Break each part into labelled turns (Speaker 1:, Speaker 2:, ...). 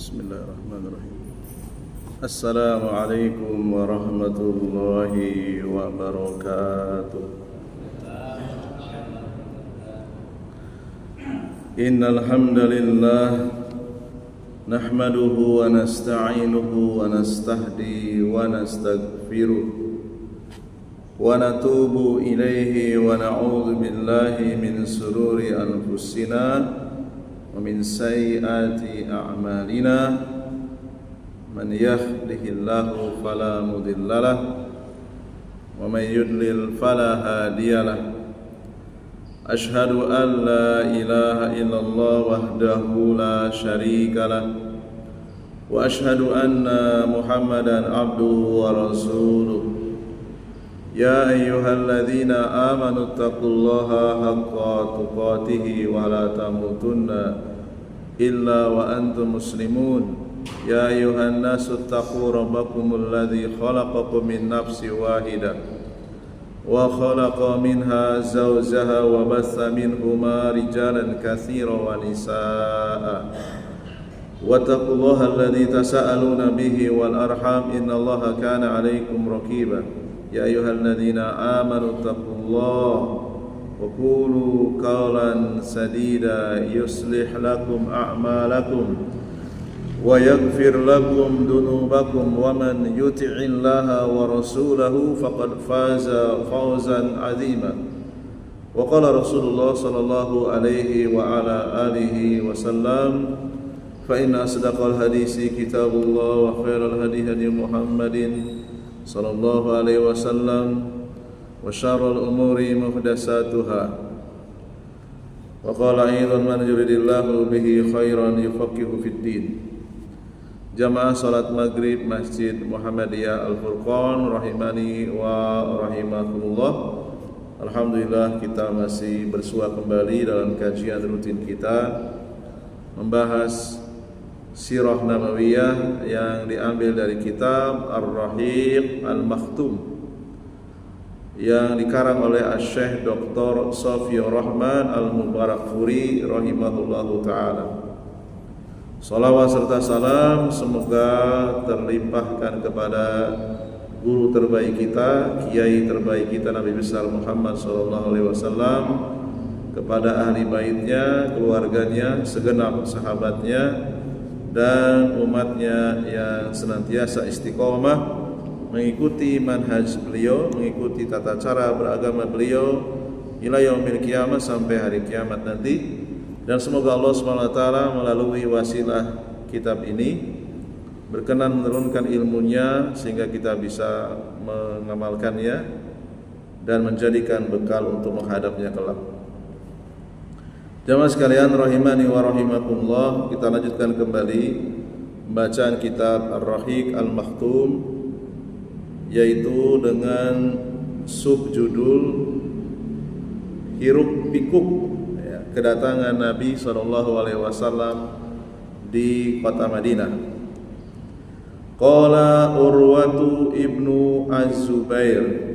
Speaker 1: Bismillahirrahmanirrahim. Assalamualaikum warahmatullahi wabarakatuh. Innal hamdalillah nahmaduhu wa nasta'inuhu wa nastahdi wa nastaghfiruh wa natubu ilaihi wa na'udzu billahi min sururi anfusina wa min sayyiati a'malina man yahdihillahu fala mudhillalah wa man yudlil fala hadiyalah. Ashhadu an la ilaha illallah wahdahu la syarikalah wa ashhadu anna Muhammadan abduhu wa rasuluh. Ya ayyuhalladzina amanu taqullaha haqqa tuqatih wa la tamutunna illa wa antum muslimun. Ya ayyuhan nasu taqu rabbakumul ladzi khalaqakum min nafsin wahidah wa khalaqa minha zawjaha wa bassa minhuma rijalan katsiran wa nisaa'a. Wattaqullaha alladzi tasaaluna bihi wal arham innallaha kana 'alaikum raqiba. Ya ayyuhalladzina amanu taqullaha wa qulu qawlan sadida yuslih lakum a'malakum wa yaghfir lakum dunubakum wa man yuti'illaha wa rasulahu faqad faza fawzan 'azima. Wa qala Rasulullah sallallahu alaihi wa ala alihi wasallam, fa inna asdaqal hadisi kitabullah wa khairal hadi hadi Muhammadin sallallahu alaihi wasallam wa syarrul umuri muhdatsatuha wa qala aidan man yuridillahu bihi khairan yufaqihu fid din. Jamaah salat maghrib Masjid Muhammadiyah Al-Furqan rahimani wa rahimakumullah. Alhamdulillah kita masih bersua kembali dalam kajian rutin kita membahas Sirah Nabawiyah yang diambil dari kitab Ar-Rahiq Al-Makhtum yang dikarang oleh Asy-Syaikh Dr. Safiyur Rahman Al-Mubarakfuri rahimahullahu ta'ala. Salawat serta salam semoga terlimpahkan kepada guru terbaik kita, kiai terbaik kita, Nabi besar Muhammad sallallahu alaihi wasallam, kepada ahli baitnya, keluarganya, segenap sahabatnya dan umatnya yang senantiasa istiqomah mengikuti manhaj beliau, mengikuti tata cara beragama beliau ila yaumil qiyamah, sampai hari kiamat nanti. Dan semoga Allah SWT melalui wasilah kitab ini berkenan menurunkan ilmunya sehingga kita bisa mengamalkannya dan menjadikan bekal untuk menghadapnya kelak. Jamaah sekalian rahimani wa rahimakumullah, kita lanjutkan kembali bacaan kitab Ar-Rahiq Al-Makhtum, yaitu dengan subjudul Hiruk Pikuk, ya, kedatangan Nabi SAW di kota Madinah. Qala Urwatu ibnu Az-Zubair,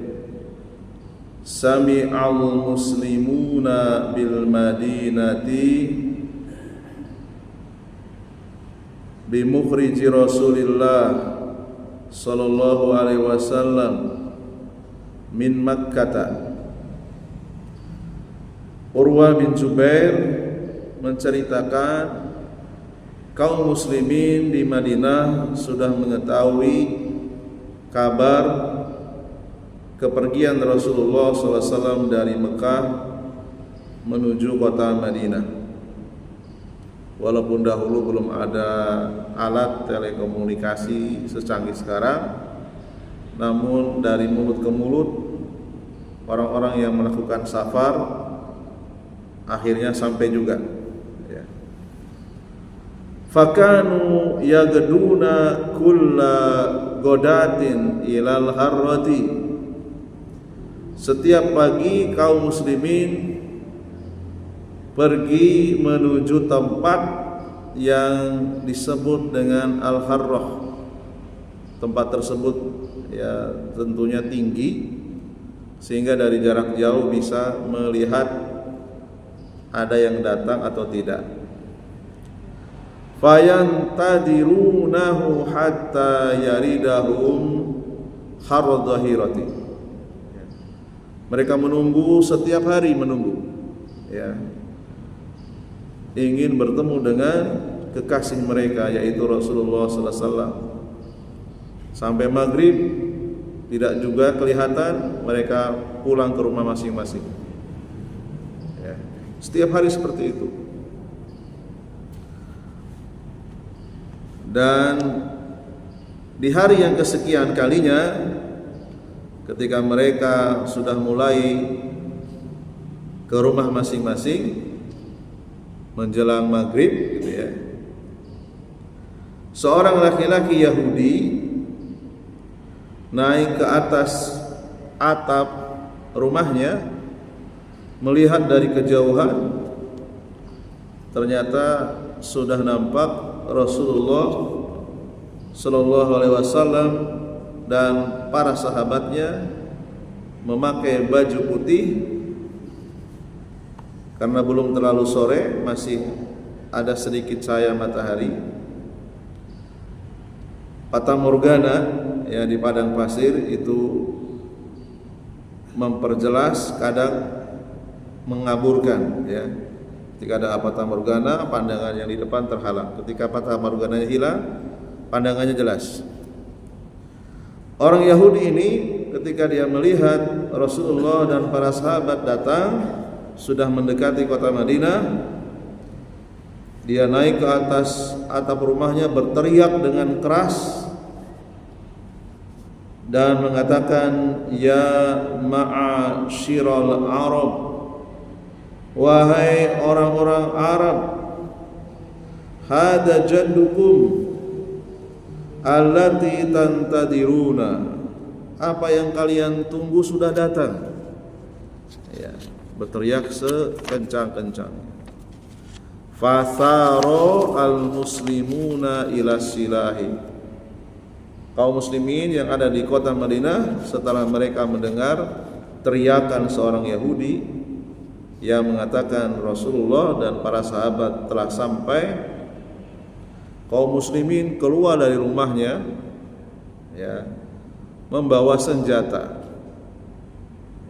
Speaker 1: sami'al muslimuna bil madinati bi mukhriji Rasulillah sallallahu alaihi wasallam min Makkah. Urwah bin Zubair menceritakan kaum muslimin di Madinah sudah mengetahui kabar kepergian Rasulullah SAW dari Mekah menuju kota Madinah. Walaupun dahulu belum ada alat telekomunikasi secanggih sekarang, namun dari mulut ke mulut orang-orang yang melakukan safar akhirnya sampai juga. Ya. Fakanu yagduna kulla godatin ilal harrati. Setiap pagi kaum muslimin pergi menuju tempat yang disebut dengan Al-Harrah. Tempat tersebut ya tentunya tinggi sehingga dari jarak jauh bisa melihat ada yang datang atau tidak. fayantadirunahu hatta yaridahum hardhahirati. Mereka menunggu, setiap hari menunggu, ya, ingin bertemu dengan kekasih mereka yaitu Rasulullah sallallahu alaihi wasallam. Sampai maghrib tidak juga kelihatan, mereka pulang ke rumah masing-masing, ya. Setiap hari seperti itu. Dan di hari yang kesekian kalinya, ketika mereka sudah mulai ke rumah masing-masing menjelang maghrib, gitu ya, seorang laki-laki Yahudi naik ke atas atap rumahnya, melihat dari kejauhan, ternyata sudah nampak Rasulullah Sallallahu Alaihi Wasallam dan para sahabatnya memakai baju putih. Karena belum terlalu sore, masih ada sedikit cahaya matahari. Fata morgana, ya, di padang pasir itu memperjelas, kadang mengaburkan, ya. Ketika ada fata morgana, pandangan yang di depan terhalang. Ketika fata morgananya hilang, pandangannya jelas. Orang Yahudi ini ketika dia melihat Rasulullah dan para sahabat datang, sudah mendekati kota Madinah, dia naik ke atas atap rumahnya, berteriak dengan keras dan mengatakan, "Ya ma'asyiral Arab, wahai orang-orang Arab, hada jaddukum allati tantadiruna, apa yang kalian tunggu sudah datang." Ya, berteriak sekencang-kencang. Fatharo al-muslimuna ila silahi. Kaum muslimin yang ada di kota Madinah setelah mereka mendengar teriakan seorang Yahudi yang mengatakan Rasulullah dan para sahabat telah sampai, kaum muslimin keluar dari rumahnya, ya, membawa senjata.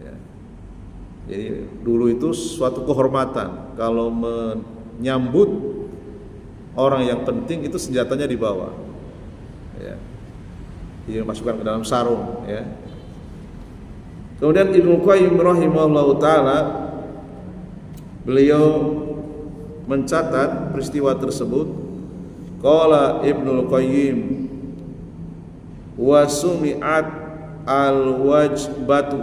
Speaker 1: Ya. Jadi dulu itu suatu kehormatan kalau menyambut orang yang penting itu senjatanya dibawa, ya, dimasukkan ke dalam sarung, ya. Kemudian Ibnu Qayyim rahimahullahu taala, beliau mencatat peristiwa tersebut. Qala Ibnu Qayyim, wa sumi'at al-wajbatu,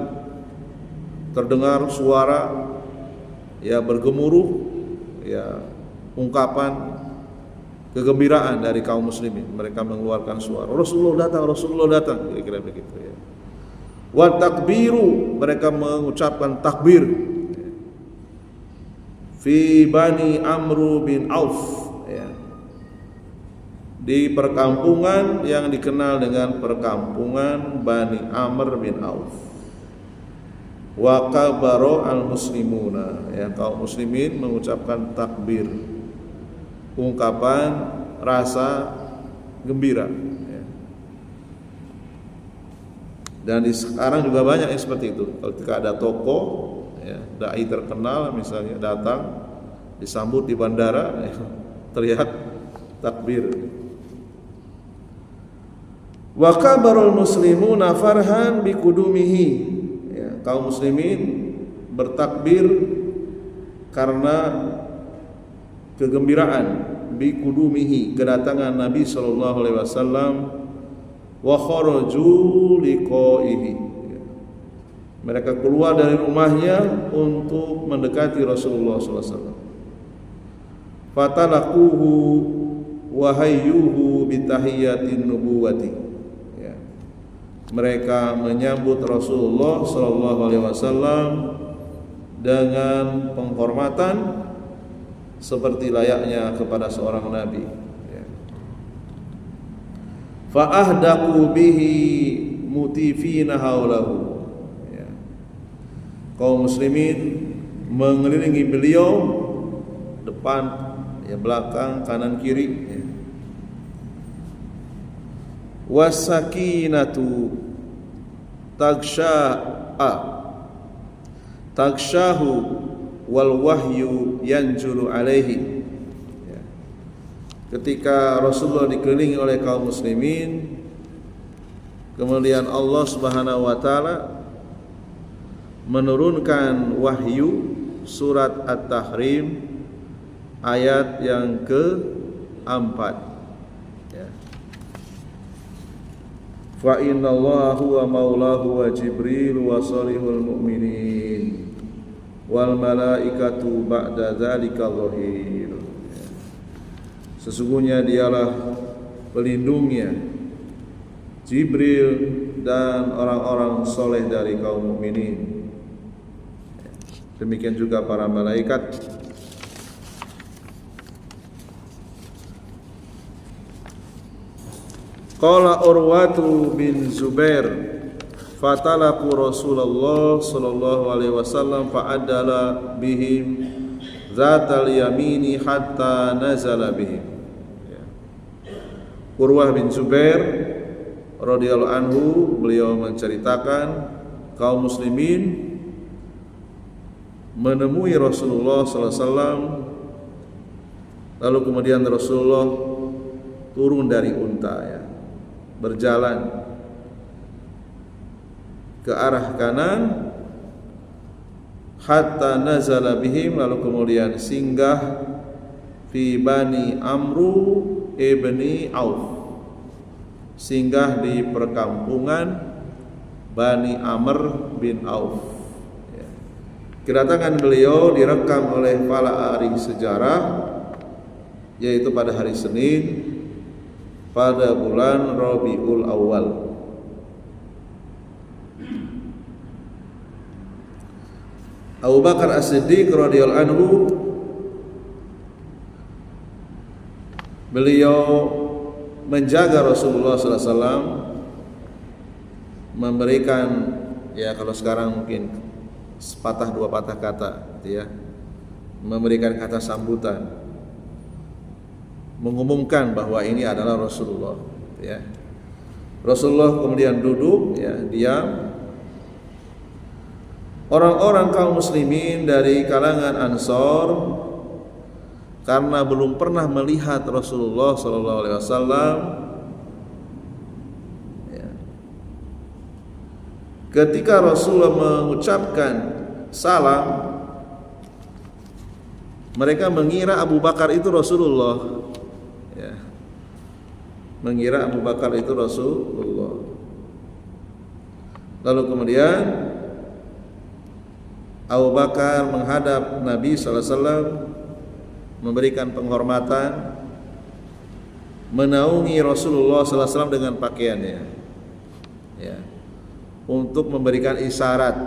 Speaker 1: terdengar suara, ya, bergemuruh, ya, ungkapan kegembiraan dari kaum muslimin. Mereka mengeluarkan suara, Rasulullah datang, Rasulullah datang, kira-kira begitu, ya. Wa takbiru, mereka mengucapkan takbir. Fi Bani Amru bin Auf, ya, di perkampungan yang dikenal dengan perkampungan Bani Amr bin Auf. Wa kabaro al-muslimuna, ya, kaum muslimin mengucapkan takbir, ungkapan rasa gembira, ya. Dan di sekarang juga banyak yang seperti itu. Ketika ada tokoh, ya, dai terkenal misalnya datang, disambut di bandara, ya, teriak takbir. Wa kabarul muslimuna farhan biqudumihi, ya, kaum muslimin bertakbir karena kegembiraan, biqudumihi, kedatangan Nabi sallallahu alaihi wasallam, wa kharaju liqaihi, mereka keluar dari rumahnya untuk mendekati Rasulullah sallallahu alaihi wasallam. Fatalaquhu wa hayyuhu bitahiyatin nubuwati, ya, mereka menyambut Rasulullah sallallahu alaihi wasallam dengan penghormatan seperti layaknya kepada seorang nabi, ya. Fa ahdaqu bihi mutifina haulahu, ya. Kaum muslimin mengelilingi beliau, depan ya belakang, kanan, kiri, ya. Wasakinatu tagshahu wal wahyu yanzulu alaihi. Ya. Ketika Rasulullah dikelilingi oleh kaum muslimin, kemudian Allah Subhanahu wa taala menurunkan wahyu surat At-Tahrim ayat yang ke-4. Fa innallaha huwa maulahu wa Jibril wa salihul mu'minin wal malaikatu ba'da dzalika zahir. Sesungguhnya dialah pelindungnya Jibril dan orang-orang soleh dari kaum mukminin. Demikian juga para malaikat. Qala Urwatu bin Zubair fatalaku Rasulullah sallallahu alaihi wasallam fa'adala bihim zatal yamini hatta nazala bihim. Urwah bin Zubair radhiyallahu anhu, beliau menceritakan kaum muslimin menemui Rasulullah sallallahu alaihi wasallam, lalu kemudian Rasulullah turun dari unta, ya, berjalan ke arah kanan hatta nazala bihim, lalu kemudian singgah fi Bani Amru ibni Auf, singgah di perkampungan Bani Amr bin Auf. Ya. Kedatangan beliau direkam oleh para ahli sejarah, yaitu pada hari Senin pada bulan Rabiul Awal. Abu Bakar As-Siddiq radhiyallahu anhu, beliau menjaga Rasulullah sallallahu alaihi wasallam, memberikan, ya kalau sekarang mungkin sepatah dua patah kata, ya, memberikan kata sambutan, mengumumkan bahwa ini adalah Rasulullah, ya. Rasulullah kemudian duduk, ya, diam. Orang-orang kaum muslimin dari kalangan Ansor, karena belum pernah melihat Rasulullah sallallahu alaihi wasallam, ya, ketika Rasulullah mengucapkan salam, mereka mengira Abu Bakar itu Rasulullah, ya, mengira Abu Bakar itu Rasulullah. Lalu kemudian Abu Bakar menghadap Nabi sallallahu alaihi wasallam, memberikan penghormatan, menaungi Rasulullah sallallahu alaihi wasallam dengan pakaiannya, ya, untuk memberikan isyarat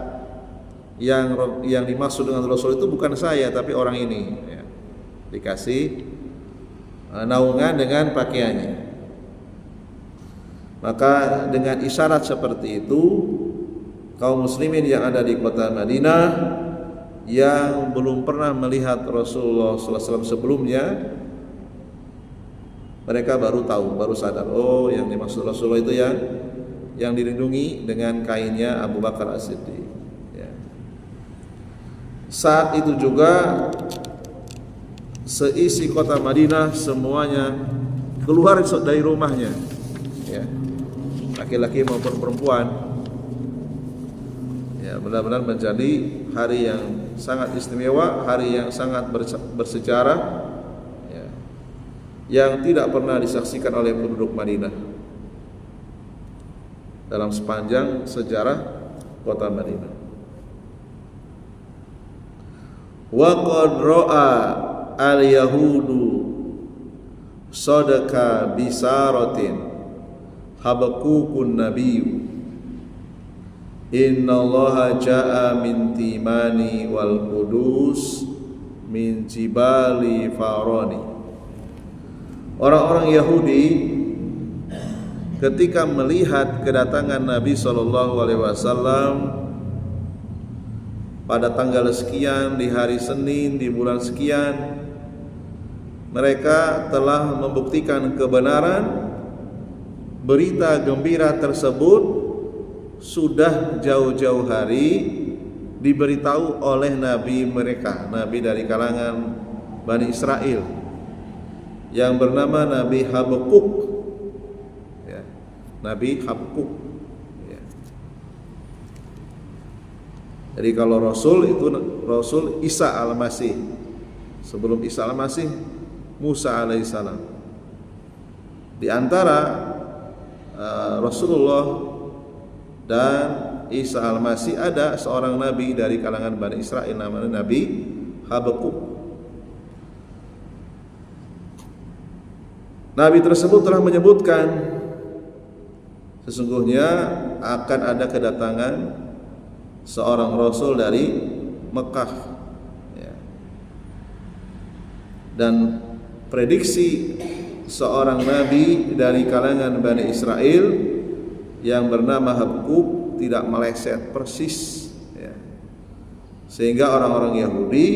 Speaker 1: yang dimaksud dengan Rasul itu bukan saya tapi orang ini, ya. Dikasih naungan dengan pakaiannya. Maka dengan isyarat seperti itu, kaum muslimin yang ada di kota Madinah yang belum pernah melihat Rasulullah sallallahu alaihi wasallam sebelumnya, mereka baru tahu, baru sadar, oh yang dimaksud Rasulullah itu yang dilindungi dengan kainnya Abu Bakar As-Siddiq, ya. Saat itu juga seisi kota Madinah semuanya keluar dari rumahnya, ya, laki-laki maupun perempuan. Ya, benar-benar menjadi hari yang sangat istimewa, hari yang sangat bersejarah, ya, yang tidak pernah disaksikan oleh penduduk Madinah dalam sepanjang sejarah kota Madinah. Wa qad ra'a al-yahudu sadaka bisaratin habakukun nabiyyu innallaha ja'a min timani wal qudus min jibali farani. Orang-orang Yahudi ketika melihat kedatangan Nabi SAW pada tanggal sekian, di hari Senin, di bulan sekian, mereka telah membuktikan kebenaran berita gembira tersebut sudah jauh-jauh hari diberitahu oleh nabi mereka, nabi dari kalangan Bani Israel yang bernama Nabi Habakuk, ya, Nabi Habakuk, ya. Jadi kalau Rasul itu Rasul Isa al-Masih. Sebelum Isa al-Masih, Musa alaihissalam. Di antara Rasulullah dan Isa al-Masih ada seorang nabi dari kalangan Bani Israel namanya Nabi Habakuk. Nabi tersebut telah menyebutkan sesungguhnya akan ada kedatangan seorang Rasul dari Mekah, ya. Dan prediksi seorang Nabi dari kalangan Bani Israel yang bernama Habakuk tidak meleset persis, ya. Sehingga orang-orang Yahudi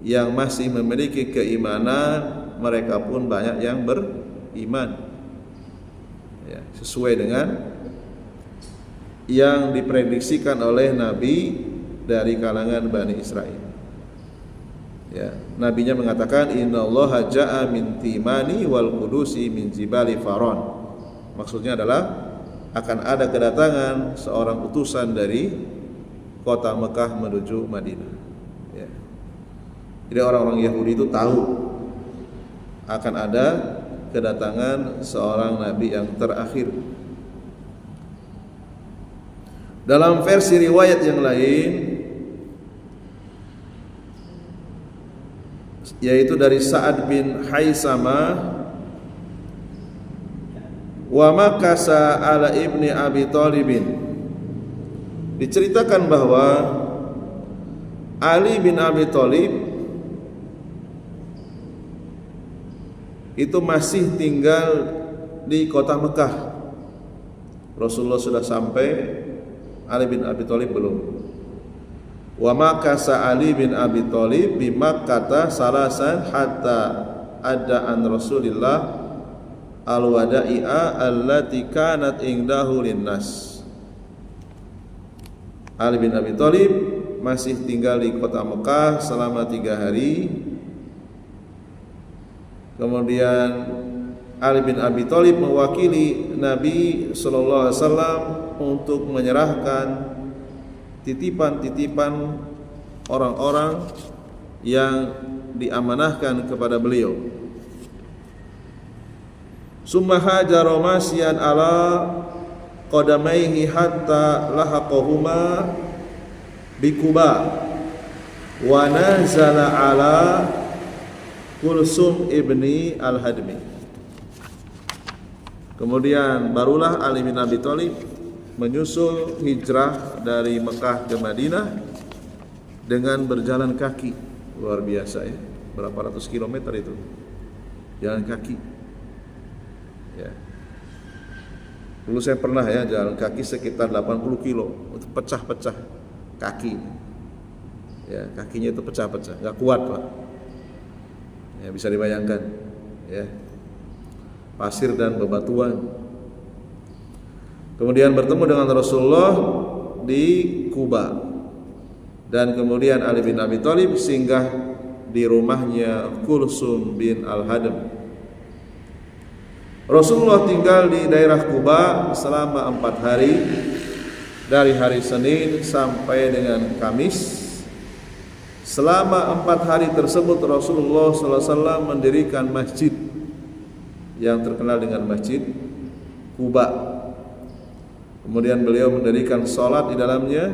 Speaker 1: yang masih memiliki keimanan mereka pun banyak yang beriman, ya, sesuai dengan yang diprediksikan oleh Nabi dari kalangan Bani Israel. Ya, nabinya mengatakan innallaha ja'a min timani wal qudusi min jibali faron. Maksudnya adalah akan ada kedatangan seorang utusan dari kota Mekah menuju Madinah, ya. Jadi orang-orang Yahudi itu tahu akan ada kedatangan seorang nabi yang terakhir. Dalam versi riwayat yang lain, yaitu dari Sa'ad bin Haisamah, wa makasa ala ibni Abi Thalibin, diceritakan bahwa Ali bin Abi Thalib itu masih tinggal di kota Mekah. Rasulullah sudah sampai, Ali bin Abi Thalib belum. Wa makasa Ali bin Abi Thalib bi Makkah salasan hatta ada an Rasulillah al-wada'i'a allati kanat indahu linnas. Ali bin Abi Thalib masih tinggal di kota Mekah selama 3 hari. Kemudian Ali bin Abi Thalib mewakili Nabi sallallahu alaihi wasallam untuk menyerahkan titipan-titipan orang-orang yang diamanahkan kepada beliau. Summa hajara masyan ala qadamaihi hatta lahaqahuma bi Quba wa nazala ala Kulsum ibni al-Hadmi. Kemudian barulah Ali bin Abi Thalib menyusul hijrah dari Mekah ke Madinah dengan berjalan kaki. Luar biasa, ya. Berapa ratus kilometer itu jalan kaki, ya. Dulu saya pernah, ya, jalan kaki sekitar 80 kilo. Itu pecah-pecah kaki, ya, kakinya itu pecah-pecah, nggak kuat, Pak. Ya, bisa dibayangkan, ya, pasir dan bebatuan. Kemudian bertemu dengan Rasulullah di Quba, dan kemudian Ali bin Abi Thalib singgah di rumahnya Kulsum bin Al-Hadm. Rasulullah tinggal di daerah Quba selama 4 hari, dari hari Senin sampai dengan Kamis. Selama 4 hari tersebut Rasulullah SAW mendirikan masjid yang terkenal dengan Masjid Quba. Kemudian beliau mendirikan salat di dalamnya.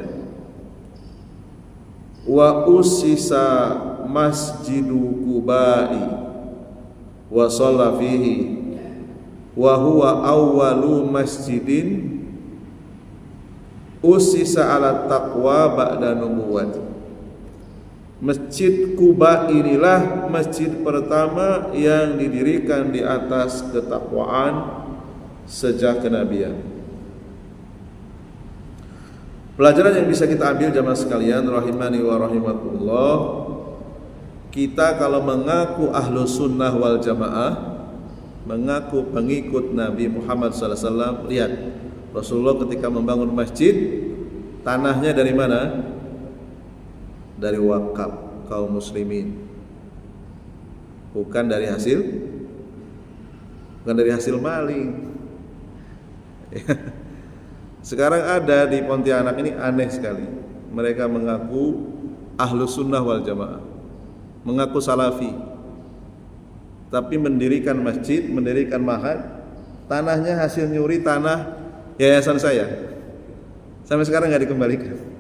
Speaker 1: Wa usisa masjidu Quba'i wa shalla fihi wa huwa awwalu masjidin usisa ala taqwa ba'da nubuwwati. Masjid Quba inilah masjid pertama yang didirikan di atas ketakwaan sejak kenabian. Pelajaran yang bisa kita ambil jamaah sekalian rahimani wa rahimakumullah, kita kalau mengaku ahlus sunnah wal jamaah, mengaku pengikut Nabi Muhammad SAW, lihat Rasulullah ketika membangun masjid, tanahnya dari mana? Dari wakaf kaum muslimin, bukan dari hasil maling. Sekarang ada di Pontianak ini aneh sekali, mereka mengaku ahlus sunnah wal jamaah, mengaku salafi, tapi mendirikan masjid, mendirikan ma'had, tanahnya hasil nyuri tanah yayasan saya, sampai sekarang nggak dikembalikan.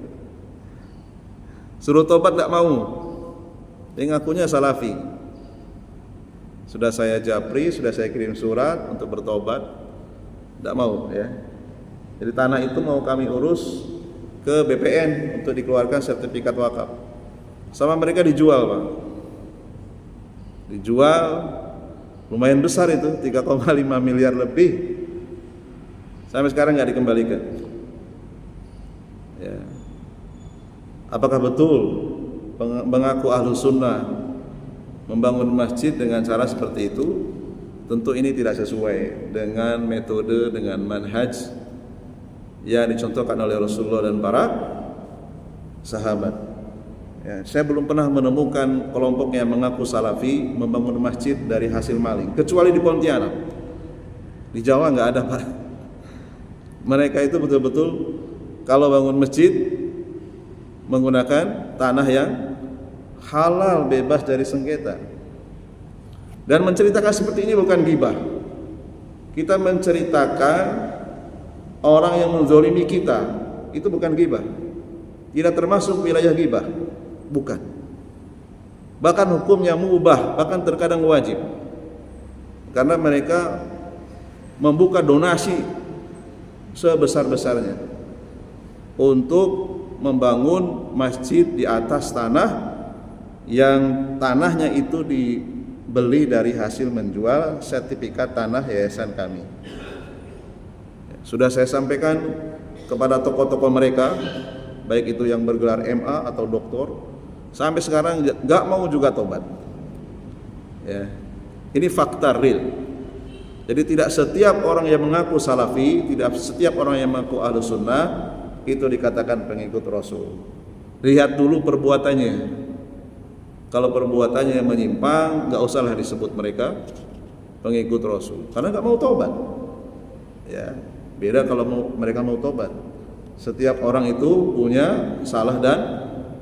Speaker 1: Suruh tobat nggak mau, dia ngakunya salafi. Sudah saya japri, sudah saya kirim surat untuk bertobat, nggak mau ya. Jadi tanah itu mau kami urus ke BPN untuk dikeluarkan sertifikat wakaf. Sama mereka dijual, Pak. Dijual lumayan besar itu, 3,5 miliar lebih. Sampai sekarang nggak dikembalikan. Ya. Apakah betul mengaku ahlus sunnah membangun masjid dengan cara seperti itu? Tentu ini tidak sesuai dengan metode, dengan manhaj yang dicontohkan oleh Rasulullah dan para sahabat. Ya, saya belum pernah menemukan kelompok yang mengaku salafi membangun masjid dari hasil maling, kecuali di Pontianak. Di Jawa nggak ada, Pak. Mereka itu betul-betul kalau bangun masjid menggunakan tanah yang halal, bebas dari sengketa. Dan menceritakan seperti ini bukan ghibah. Kita menceritakan orang yang menzolimi kita, itu bukan ghibah. Tidak termasuk wilayah ghibah, bukan. Bahkan hukumnya mubah, bahkan terkadang wajib. Karena mereka membuka donasi sebesar-besarnya untuk membangun masjid di atas tanah yang tanahnya itu dibeli dari hasil menjual sertifikat tanah yayasan kami. Sudah saya sampaikan kepada tokoh-tokoh mereka, baik itu yang bergelar MA atau doktor, sampai sekarang nggak mau juga tobat. Ya, ini fakta real. Jadi tidak setiap orang yang mengaku salafi, tidak setiap orang yang mengaku ahlus sunnah itu dikatakan pengikut Rasul. Lihat dulu perbuatannya. Kalau perbuatannya yang menyimpang, nggak usahlah disebut mereka pengikut Rasul, karena nggak mau tobat. Ya, beda kalau mereka mau tobat. Setiap orang itu punya salah dan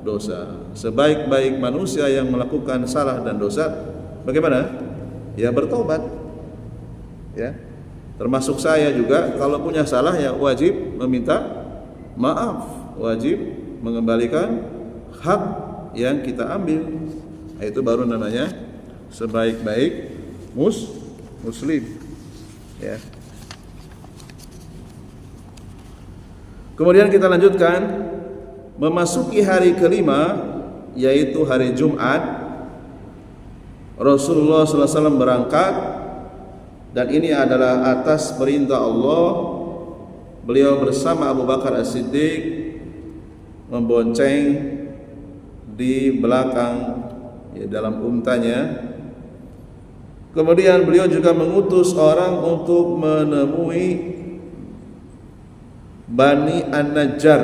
Speaker 1: dosa. Sebaik-baik manusia yang melakukan salah dan dosa, bagaimana? Ya bertobat. Ya, termasuk saya juga kalau punya salah ya wajib meminta maaf, wajib mengembalikan hak yang kita ambil. Itu baru namanya sebaik-baik muslim. Ya. Kemudian kita lanjutkan, memasuki hari kelima yaitu hari Jumat, Rasulullah SAW berangkat, dan ini adalah atas perintah Allah. Beliau bersama Abu Bakar As-Siddiq membonceng di belakang, ya, dalam untanya. Kemudian beliau juga mengutus orang untuk menemui Bani An-Najjar.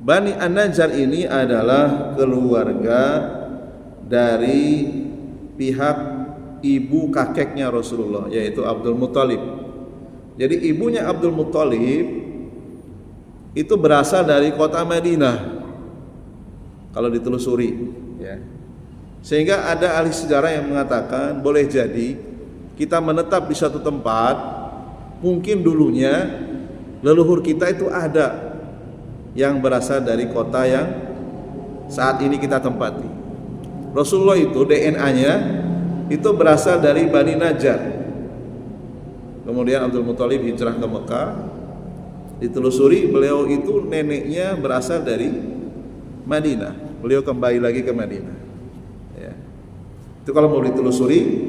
Speaker 1: Bani An-Najjar ini adalah keluarga dari pihak ibu kakeknya Rasulullah, yaitu Abdul Muthalib. Jadi ibunya Abdul Muthalib itu berasal dari kota Madinah, kalau ditelusuri, ya. Sehingga ada ahli sejarah yang mengatakan boleh jadi kita menetap di satu tempat, mungkin dulunya leluhur kita itu ada yang berasal dari kota yang saat ini kita tempati. Rasulullah itu DNA-nya itu berasal dari Bani Najjar. Kemudian Abdul Muthalib hijrah ke Mekah. Ditelusuri beliau itu neneknya berasal dari Madinah. Beliau kembali lagi ke Madinah. Ya. Itu kalau mau ditelusuri,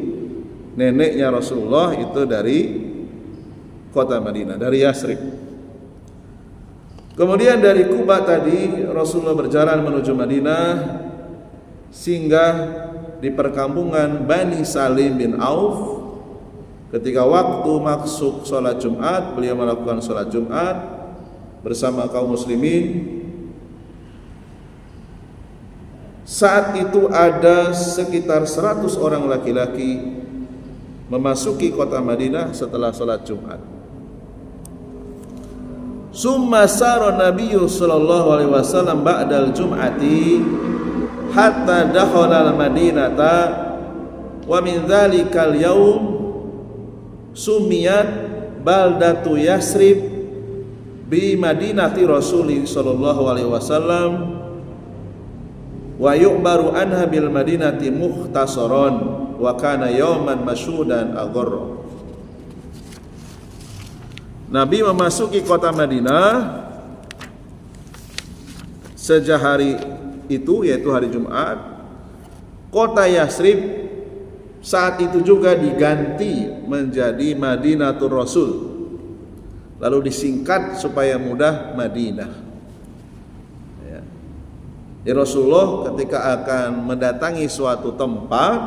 Speaker 1: neneknya Rasulullah itu dari kota Madinah, dari Yasrib. Kemudian dari Kuba tadi Rasulullah berjalan menuju Madinah singgah di perkampungan Bani Salim bin Auf. Ketika waktu masuk sholat Jumat, beliau melakukan sholat Jumat bersama kaum muslimin. Saat itu ada sekitar 100 orang laki-laki memasuki kota Madinah setelah sholat Jumat. Summa sara Nabiyyu sallallahu alaihi wasallam ba'dal Jum'ati hatta dakhala al-Madinata wa min dzalikal yaum sumiyat baldatu Yasrib bi Madinati Rasulih sallallahu alaihi wasallam wa yu'baru anha bil Madinati mukhtasaran wa kana yauman masyhudan agharra. Nabi memasuki kota Madinah sejak hari itu, yaitu hari Jumat. Kota Yasrib saat itu juga diganti menjadi Madinatul Rasul, lalu disingkat supaya mudah Madinah. Ya, Rasulullah ketika akan mendatangi suatu tempat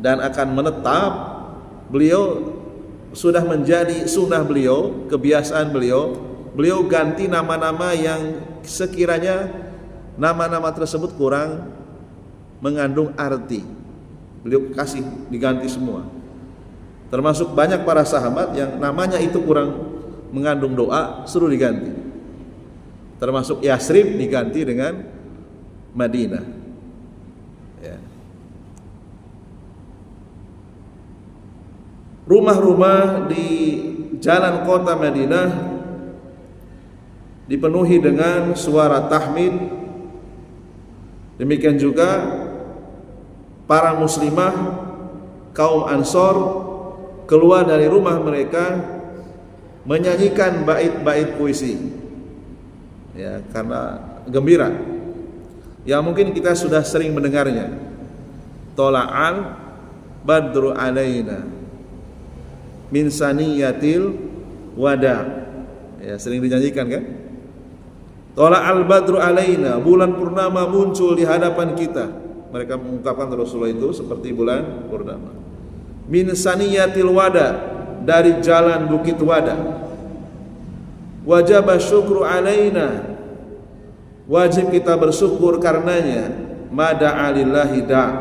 Speaker 1: dan akan menetap, beliau sudah menjadi sunnah beliau, kebiasaan beliau, beliau ganti nama-nama yang sekiranya nama-nama tersebut kurang mengandung arti. Beliau kasih diganti semua. Termasuk banyak para sahabat yang namanya itu kurang mengandung doa, suruh diganti. Termasuk Yasrib diganti dengan Madinah. Ya. Rumah-rumah di jalan kota Madinah dipenuhi dengan suara tahmid. Demikian juga para muslimah kaum Ansor keluar dari rumah mereka menyanyikan bait-bait puisi, ya, karena gembira. Ya, mungkin kita sudah sering mendengarnya. Tola'al badru alaina min saniyatil wada. Ya, sering dinyanyikan kan? Tola'al badru alaina, bulan purnama muncul di hadapan kita. Mereka mengungkapkan Rasulullah itu seperti bulan purnama. Min saniyatil wada, dari jalan Bukit Wada. Wajib syukru alaina, wajib kita bersyukur karenanya. Mada'a lillahi da',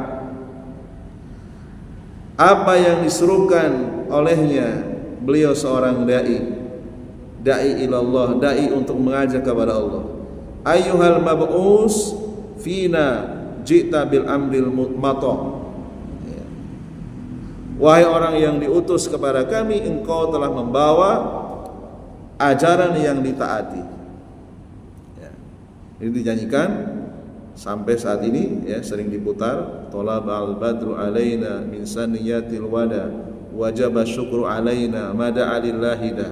Speaker 1: apa yang diserukan olehnya, beliau seorang da'i ilallah, da'i untuk mengajak kepada Allah. Ayyuhal mab'us fina ji'ta bil amril mutmata, wahai orang yang diutus kepada kami, engkau telah membawa ajaran yang ditaati. Ya. Ini dinyanyikan sampai saat ini, ya, sering diputar. Tolabal badru alaina min saniyatil wada, wajaba syukru alaina mada'a lillahi da,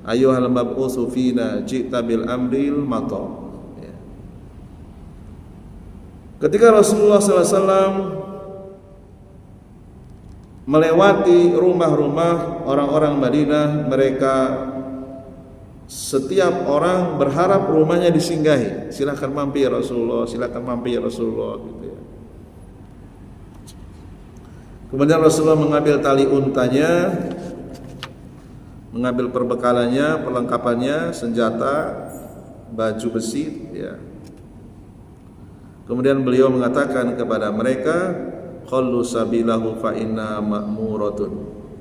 Speaker 1: ayyuhal mab'usu fina ji'ta bil amril mata. Ya. Ketika Rasulullah SAW melewati rumah-rumah orang-orang Madinah, mereka setiap orang berharap rumahnya disinggahi. Silakan mampir ya Rasulullah, silakan mampir ya Rasulullah, gitu ya. Kemudian Rasulullah mengambil tali untanya, mengambil perbekalannya, perlengkapannya, senjata, baju besi, ya. Kemudian beliau mengatakan kepada mereka, khallu sabilahu fa inna ma'muratun,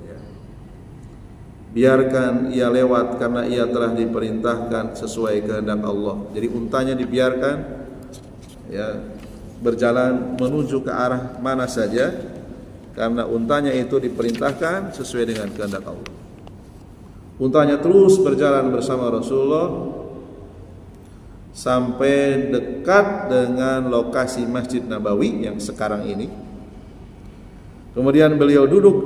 Speaker 1: ya. Biarkan ia lewat karena ia telah diperintahkan sesuai kehendak Allah. Jadi untanya dibiarkan, ya, berjalan menuju ke arah mana saja karena untanya itu diperintahkan sesuai dengan kehendak Allah. Untanya terus berjalan bersama Rasulullah sampai dekat dengan lokasi Masjid Nabawi yang sekarang ini. Kemudian beliau duduk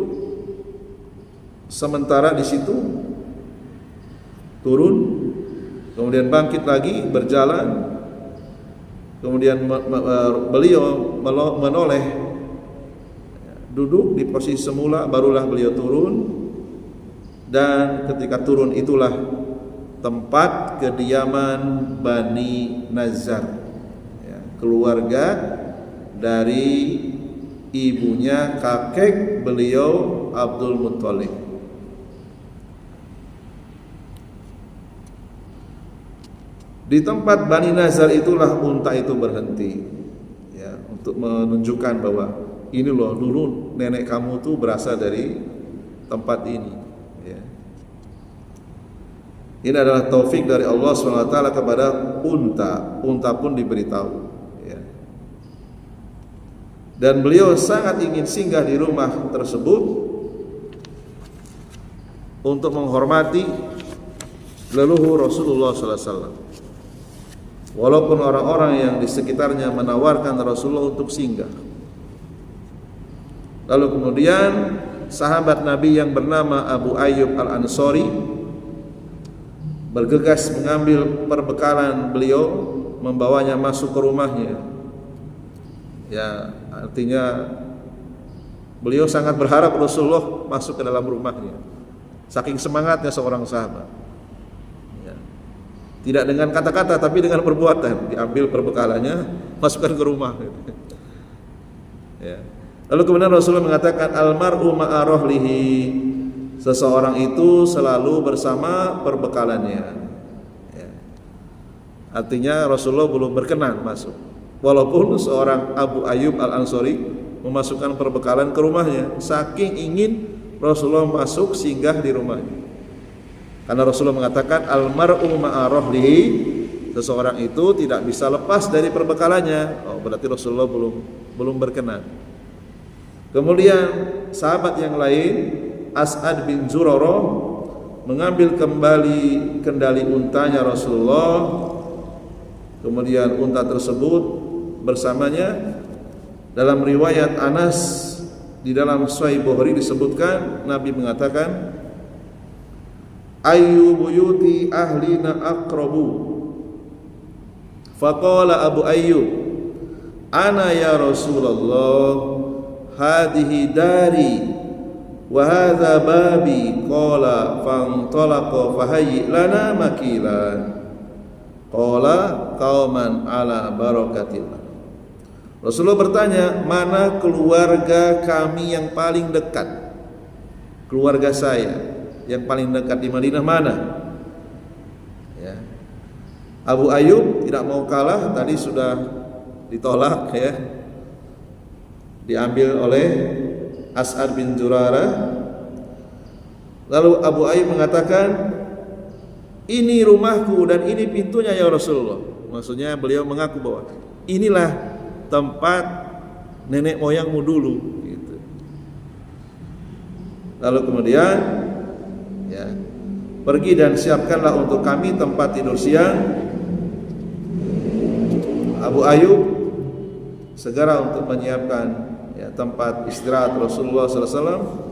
Speaker 1: sementara di situ, turun, kemudian bangkit lagi berjalan. Kemudian beliau menoleh, duduk di posisi semula, barulah beliau turun. Dan ketika turun itulah tempat kediaman Bani Nazar, ya, keluarga dari ibunya kakek beliau Abdul Muthalib. Di tempat Bani Nazar itulah unta itu berhenti, ya, untuk menunjukkan bahwa ini loh dulu nenek kamu tuh berasal dari tempat ini. Ya. Ini adalah taufik dari Allah SWT kepada unta. Unta pun diberitahu. Ya. Dan beliau sangat ingin singgah di rumah tersebut untuk menghormati leluhur Rasulullah SAW. Walaupun orang-orang yang di sekitarnya menawarkan Rasulullah untuk singgah. Lalu kemudian sahabat Nabi yang bernama Abu Ayyub Al-Ansari bergegas mengambil perbekalan beliau, membawanya masuk ke rumahnya. Ya, artinya beliau sangat berharap Rasulullah masuk ke dalam rumahnya. Saking semangatnya seorang sahabat. Tidak dengan kata-kata tapi dengan perbuatan, diambil perbekalannya, masukkan ke rumah. Ya. Lalu kemudian Rasulullah mengatakan almar'u ma'a rahlihi, seseorang itu selalu bersama perbekalannya. Ya. Artinya Rasulullah belum berkenan masuk, walaupun seorang Abu Ayyub Al-Ansari memasukkan perbekalan ke rumahnya, saking ingin Rasulullah masuk singgah di rumahnya. Karena Rasulullah mengatakan almar'u ma'a rahlihi, seseorang itu tidak bisa lepas dari perbekalannya. Oh, berarti Rasulullah belum berkenan. Kemudian sahabat yang lain, As'ad bin Zurarah, mengambil kembali kendali untanya Rasulullah. Kemudian unta tersebut bersamanya. Dalam riwayat Anas di dalam Sahih Bukhari disebutkan Nabi mengatakan, Ayyu buyuti ahlina aqrabu. Faqala Abu Ayyub, ana ya Rasulullah, hadhihi dari wa hadha babi. Qala fantalaqa fahayyi lana makilan. Qala qauman ala barakatillah. Rasulullah bertanya, mana keluarga kami yang paling dekat? Keluarga saya yang paling dekat di Madinah mana? Ya. Abu Ayyub tidak mau kalah, tadi sudah ditolak, ya, diambil oleh As'ad bin Zurarah. Lalu Abu Ayyub mengatakan, ini rumahku dan ini pintunya ya Rasulullah. Maksudnya beliau mengaku bahwa inilah tempat nenek moyangmu dulu, gitu. Lalu kemudian, ya, pergi dan siapkanlah untuk kami tempat tidur siang. Abu Ayyub segera untuk menyiapkan, ya, tempat istirahat Rasulullah SAW.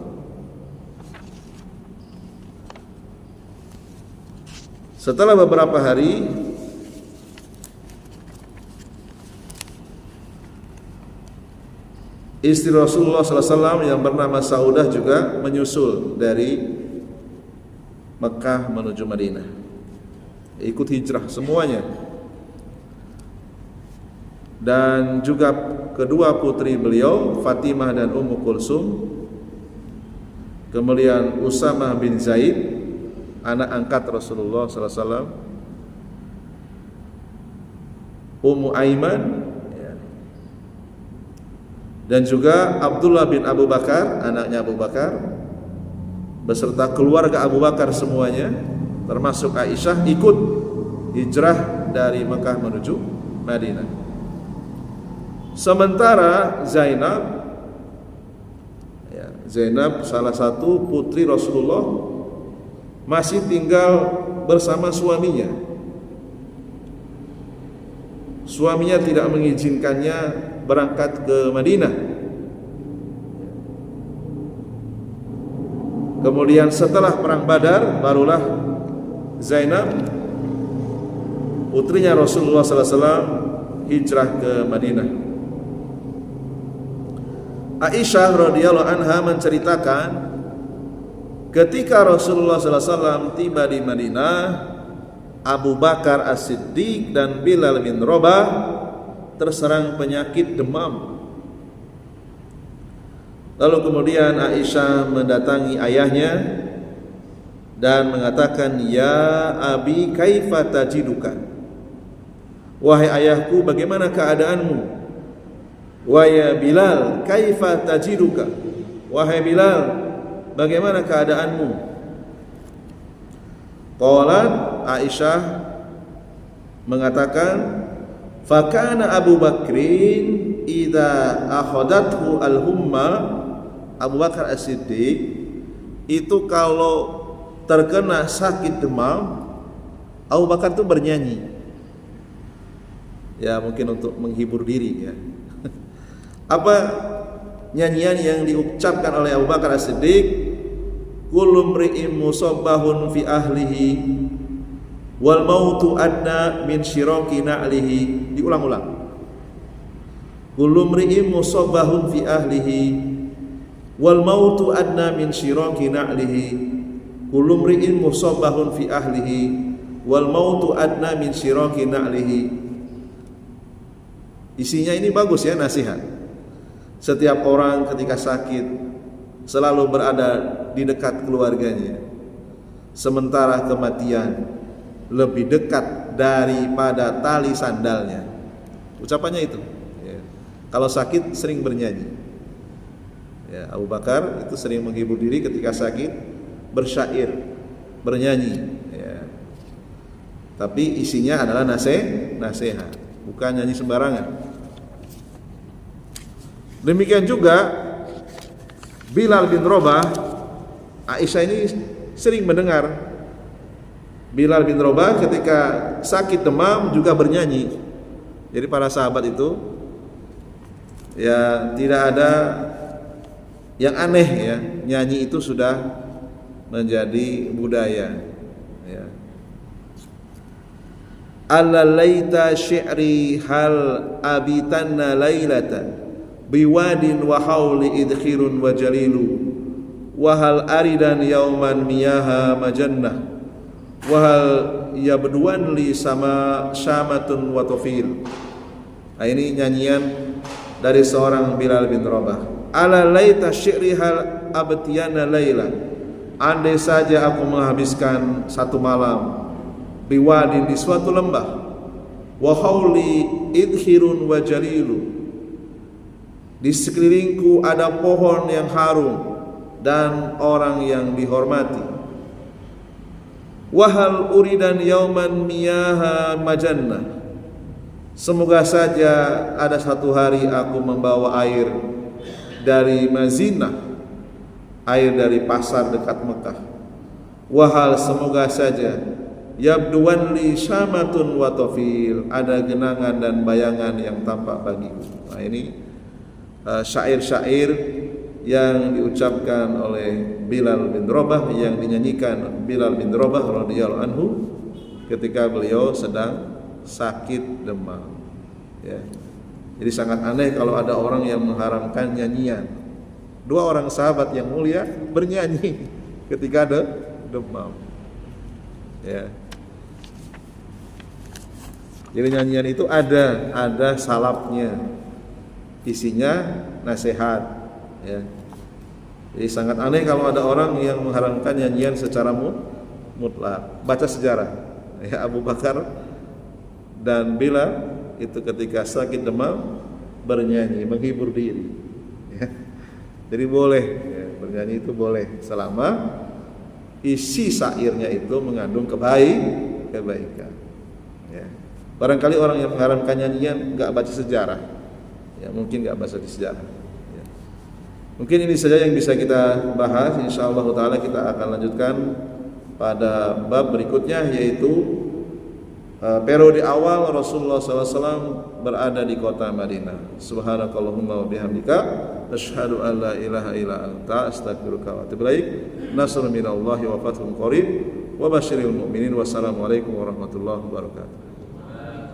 Speaker 1: Setelah beberapa hari, istri Rasulullah SAW yang bernama Saudah juga menyusul dari Mekah menuju Madinah, ikut hijrah semuanya. Dan juga kedua putri beliau, Fatimah dan Ummu Kulsum. Kemudian Usamah bin Zaid, anak angkat Rasulullah SAW. Ummu Aiman, ya. Dan juga Abdullah bin Abu Bakar, anaknya Abu Bakar, beserta keluarga Abu Bakar semuanya, termasuk Aisyah, ikut hijrah dari Mekah menuju Madinah. Sementara Zainab, ya, Zainab salah satu putri Rasulullah, masih tinggal bersama suaminya. Suaminya tidak mengizinkannya berangkat ke Madinah. Kemudian setelah perang Badar, barulah Zainab, putrinya Rasulullah SAW, hijrah ke Madinah. Aisyah radhiyallahu anha menceritakan, ketika Rasulullah SAW tiba di Madinah, Abu Bakar As-Siddiq dan Bilal bin Rabah terserang penyakit demam. Lalu kemudian Aisyah mendatangi ayahnya dan mengatakan, "Ya abi, kaifa tajiduka?" Wahai ayahku, bagaimana keadaanmu? Wa ya Bilal, kaifa tajiduka? Wahai Bilal, bagaimana keadaanmu? Qalat, Aisyah mengatakan, "Fakana Abu Bakrin idza akhadathu al-humma." Abu Bakar As-Siddiq itu kalau terkena sakit demam, Abu Bakar itu bernyanyi. Ya, mungkin untuk menghibur diri ya. Apa nyanyian yang diucapkan oleh Abu Bakar As-Siddiq? Kullu mri'in musabbahun fi ahlihi wal mautu adna min syiraki na'lihi. Diulang-ulang. Kullu mri'in musabbahun fi ahlihi wal mautu adna min syiraki na'lihi. Kullu mri'in musabbahun fi ahlihi wal mautu adna min syiraki na'lihi. Isinya ini bagus ya, nasihat. Setiap orang ketika sakit selalu berada di dekat keluarganya, sementara kematian lebih dekat daripada tali sandalnya. Ucapannya itu ya. Kalau sakit sering bernyanyi ya, Abu Bakar itu sering menghibur diri ketika sakit, bersyair, bernyanyi ya. Tapi isinya adalah nasihat, bukan nyanyi sembarangan. Demikian juga Bilal bin Rabah. Aisyah ini sering mendengar Bilal bin Rabah ketika sakit demam juga bernyanyi. Jadi para sahabat itu ya tidak ada yang aneh ya, nyanyi itu sudah menjadi budaya ya. Allalaita syi'ri hal abitanna lailatan biwadin wa hauli idkhirun wa jalilu wa hal aridan yauman miyaha majannah wa hal yabduan li sama syamatun wa tufil. Nah, ini nyanyian dari seorang Bilal bin Rabah. Ala laita syi'ri hal abtiyana laila. Andai saja aku menghabiskan satu malam biwadin, di suatu lembah, wa hauli idkhirun wa jalilu, di sekelilingku ada pohon yang harum dan orang yang dihormati. Wahal uridan yauman miyaha majannah. Semoga saja ada satu hari aku membawa air dari Mazinah, air dari pasar dekat Mekah. Wahal semoga saja yabduwan li syamatun wa tafil, ada genangan dan bayangan yang tampak bagiku. Nah, ini syair-syair yang diucapkan oleh Bilal bin Rabah, yang dinyanyikan Bilal bin Rabah radhiyallahu anhu ketika beliau sedang sakit demam ya. Jadi sangat aneh kalau ada orang yang mengharamkan nyanyian. Dua orang sahabat yang mulia bernyanyi ketika ada demam ya. Jadi nyanyian itu ada salapnya, isinya nasihat ya. Jadi sangat aneh kalau ada orang yang mengharamkan nyanyian secara mutlak. Baca sejarah ya, Abu Bakar dan Bilal itu ketika sakit demam bernyanyi, menghibur diri ya. Jadi boleh ya, bernyanyi itu boleh selama isi syairnya itu mengandung kebaikan ya. Barangkali orang yang mengharamkan nyanyian enggak baca sejarah ya, mungkin enggak baca sejarah ya. Mungkin ini saja yang bisa kita bahas. Insyaallah taala kita akan lanjutkan pada bab berikutnya, yaitu periode awal Rasulullah SAW berada di kota Madinah. Subhanakallahumma wa bihamdika asyhadu an la ilaha illa anta astaghfiruka wa atubu ilaik. Nasrun minallahi wa fathun qarib wa basyiril mu'minin. Wassalamualaikum warahmatullahi wabarakatuh.